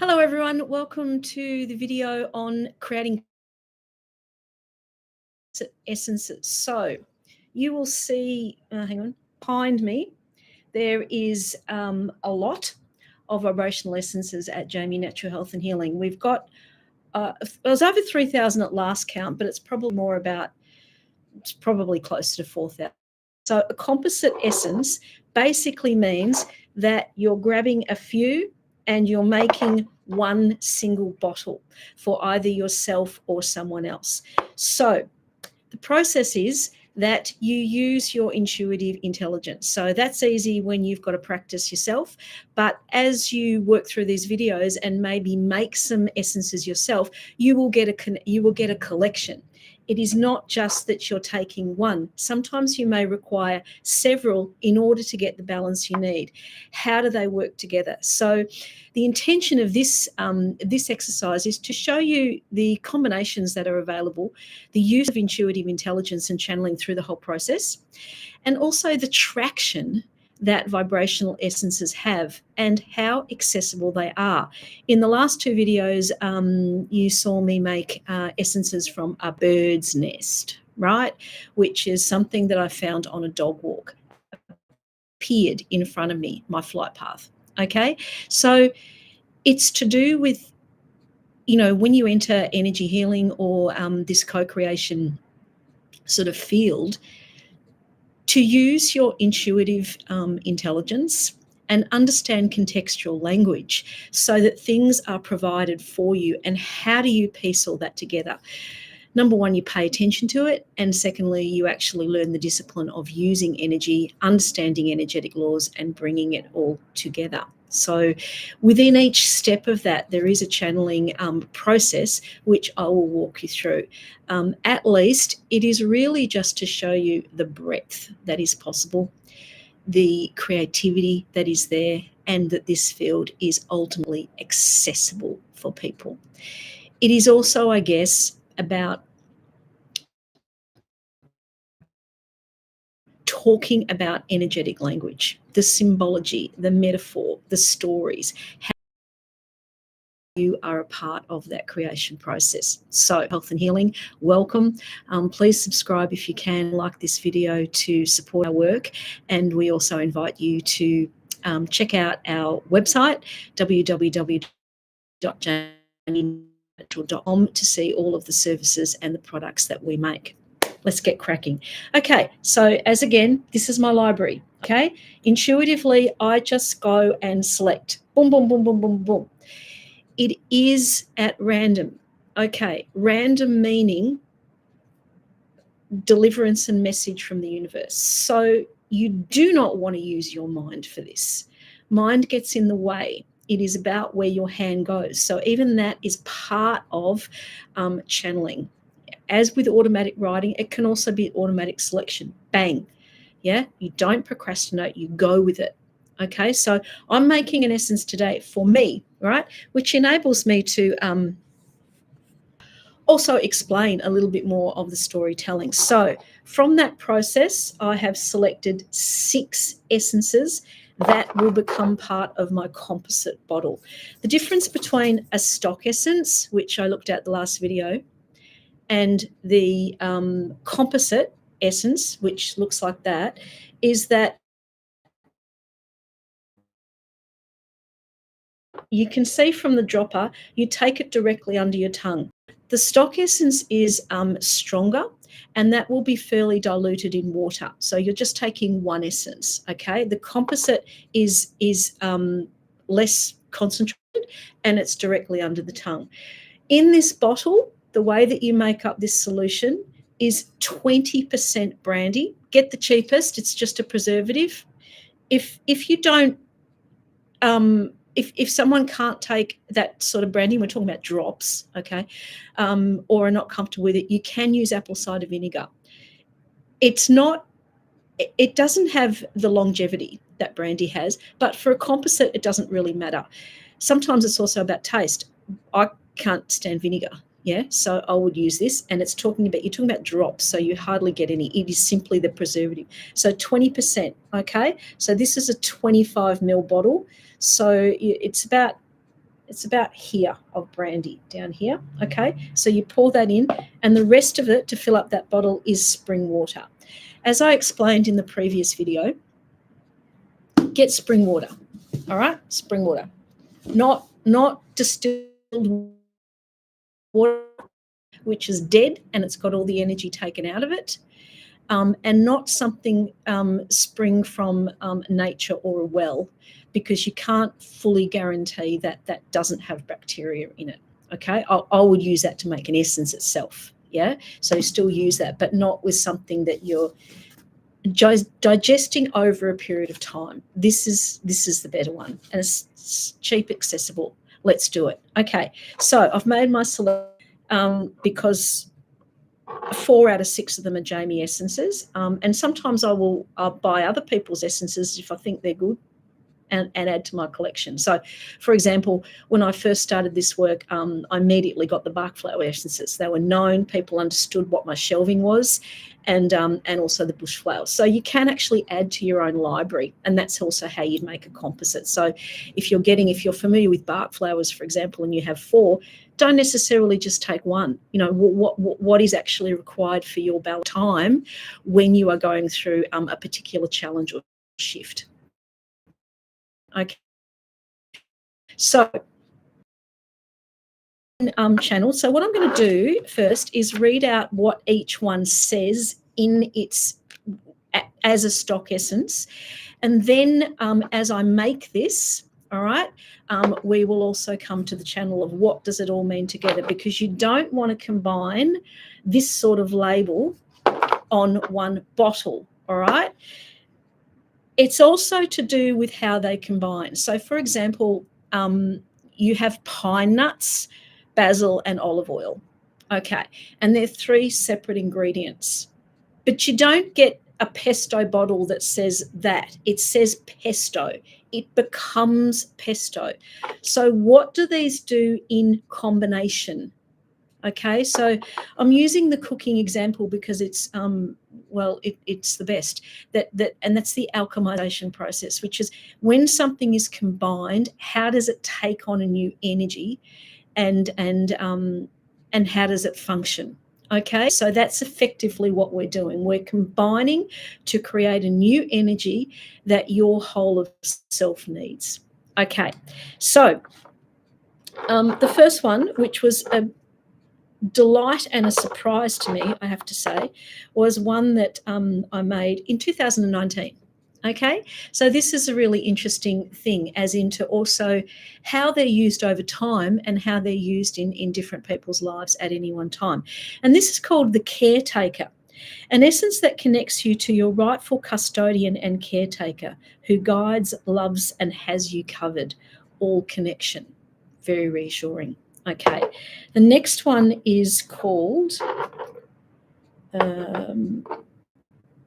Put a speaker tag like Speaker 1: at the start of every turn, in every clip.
Speaker 1: Hello everyone, welcome to the video on creating essences. So you will see, hang on, behind me, there is a lot of vibrational essences at Jamie Natural Health and Healing. We've got, it was over 3,000 at last count, but it's probably closer to 4,000. So a composite essence basically means that you're grabbing a few and you're making one single bottle for either yourself or someone else. So the process is that you use your intuitive intelligence. So that's easy when you've got to practice yourself. But as you work through these videos and maybe make some essences yourself, you will get a collection. It is not just that you're taking one. Sometimes you may require several in order to get the balance you need. How do they work together? So the intention of this exercise is to show you the combinations that are available, the use of intuitive intelligence and channeling through the whole process, and also the traction that vibrational essences have and how accessible they are. In the last two videos, you saw me make essences from a bird's nest, right? Which is something that I found on a dog walk, appeared in front of me, my flight path, okay? So it's to do with, when you enter energy healing or this co-creation sort of field, to use your intuitive intelligence and understand contextual language so that things are provided for you. And how do you piece all that together? Number one, you pay attention to it. And secondly, you actually learn the discipline of using energy, understanding energetic laws, and bringing it all together. So within each step of that, there is a channeling process, which I will walk you through. At least it is really just to show you the breadth that is possible, the creativity that is there, and that this field is ultimately accessible for people. It is also, I guess, about talking about energetic language, the symbology, the metaphor, the stories, how you are a part of that creation process. So health and healing, welcome. Please subscribe if you can, like this video to support our work. And we also invite you to check out our website, www.jamie.com, to see all of the services and the products that we make. Let's get cracking. Okay, so this is my library, okay? Intuitively, I just go and select. Boom, boom, boom, boom, boom, boom. It is at random. Okay, random meaning deliverance and message from the universe. So you do not want to use your mind for this. Mind gets in the way. It is about where your hand goes. So even that is part of channeling. As with automatic writing, it can also be automatic selection. Bang. Yeah, you don't procrastinate, you go with it. Okay, so I'm making an essence today for me, right, which enables me to also explain a little bit more of the storytelling. So from that process, I have selected 6 essences that will become part of my composite bottle. The difference between a stock essence, which I looked at the last video, and the composite essence, which looks like that, is that you can see from the dropper, you take it directly under your tongue. The stock essence is stronger, and that will be fairly diluted in water. So you're just taking one essence, okay? The composite is less concentrated, and it's directly under the tongue. In this bottle, the way that you make up this solution is 20% brandy. Get the cheapest, it's just a preservative. If you don't, if someone can't take that sort of brandy, we're talking about drops, okay, or are not comfortable with it, you can use apple cider vinegar. It doesn't have the longevity that brandy has, but for a composite, it doesn't really matter. Sometimes it's also about taste. I can't stand vinegar, yeah, so I would use this, and you're talking about drops, so you hardly get any. It is simply the preservative. So 20%, okay? So this is a 25 ml bottle, so it's about It's about here of brandy down here. Okay, so you pour that in, and the rest of it to fill up that bottle is spring water. As I explained in the previous video, get spring water. All right, spring water, not distilled water, which is dead and it's got all the energy taken out of it. And not something spring from nature or a well, because you can't fully guarantee that that doesn't have bacteria in it. Okay, I would use that to make an essence itself. Yeah, so still use that, but not with something that you're digesting over a period of time. This is the better one, and it's cheap, accessible. Let's do it. Okay, so I've made my selection because 4 out of 6 of them are Jamie essences, and sometimes I'll buy other people's essences if I think they're good, and add to my collection. So, for example, when I first started this work, I immediately got the Bach flower essences. They were known, people understood what my shelving was, and also the bush flowers. So you can actually add to your own library, and that's also how you'd make a composite. So if you're familiar with Bach flowers, for example, and you have 4, don't necessarily just take one. You know, what is actually required for your balance time when you are going through a particular challenge or shift. Okay, so channel. So what I'm going to do first is read out what each one says in its as a stock essence, and then as I make this, all right, we will also come to the channel of what does it all mean together, because you don't want to combine this sort of label on one bottle. All right. It's also to do with how they combine. So, for example, you have pine nuts, basil, and olive oil. Okay, and they're 3 separate ingredients. But you don't get a pesto bottle that says that. It says pesto. It becomes pesto. So what do these do in combination? Okay, so I'm using the cooking example because it's it's the best. And that's the alchemization process, which is when something is combined, how does it take on a new energy, and how does it function? Okay, so that's effectively what we're doing. We're combining to create a new energy that your whole of self needs. Okay, so the first one, which was a delight and a surprise to me, I have to say, was one that I made in 2019. Okay, so this is a really interesting thing, as into also how they're used over time and how they're used in different people's lives at any one time. And this is called the caretaker, an essence that connects you to your rightful custodian and caretaker who guides, loves, and has you covered. All connection. Very reassuring. Okay, the next one is called, now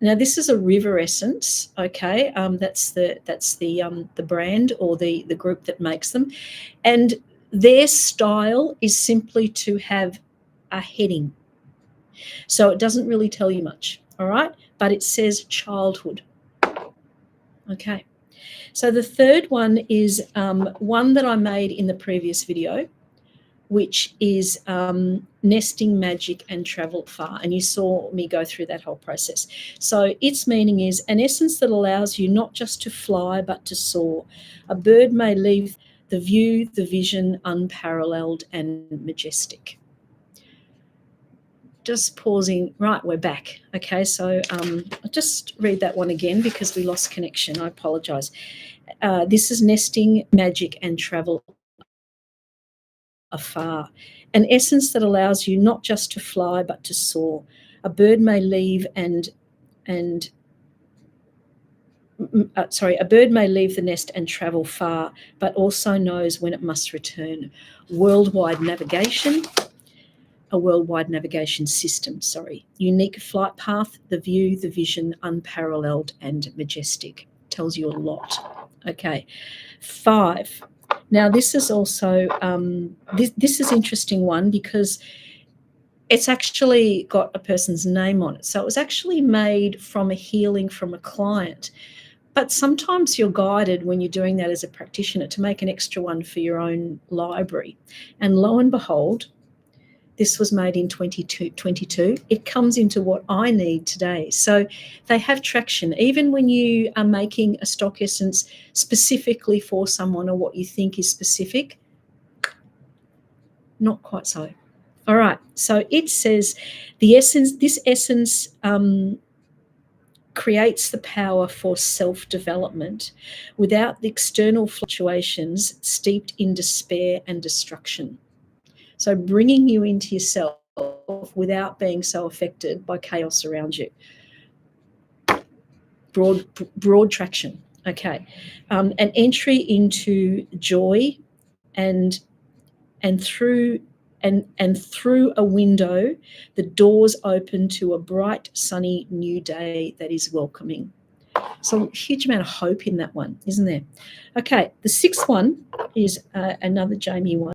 Speaker 1: this is a river essence. Okay, that's the brand or the group that makes them, and their style is simply to have a heading, so it doesn't really tell you much. All right, but it says childhood. Okay, so the third one is one that I made in the previous video, which is nesting, magic, and travel far. And you saw me go through that whole process. So its meaning is an essence that allows you not just to fly, but to soar. A bird may leave the view, the vision, unparalleled and majestic. Just pausing. Right, we're back. Okay, so I'll just read that one again because we lost connection. I apologize. This is nesting, magic, and travel afar, an essence that allows you not just to fly but to soar. A bird may leave a bird may leave the nest and travel far, but also knows when it must return. Worldwide navigation, a worldwide navigation system, unique flight path, the view, the vision, unparalleled and majestic. Tells you a lot. Okay, 5. Now, this is also, this is interesting one because it's actually got a person's name on it. So it was actually made from a healing from a client But sometimes you're guided when you're doing that as a practitioner to make an extra one for your own library. And lo and behold, this was made in 2022. It comes into what I need today. So they have traction. Even when you are making a stock essence specifically for someone or what you think is specific, not quite so. All right. So it says this essence creates the power for self-development without the external fluctuations steeped in despair and destruction. So bringing you into yourself without being so affected by chaos around you. Broad traction. Okay. An entry into joy and through a window, the doors open to a bright, sunny new day that is welcoming. So a huge amount of hope in that one, isn't there? Okay, the sixth one is another Jamie one.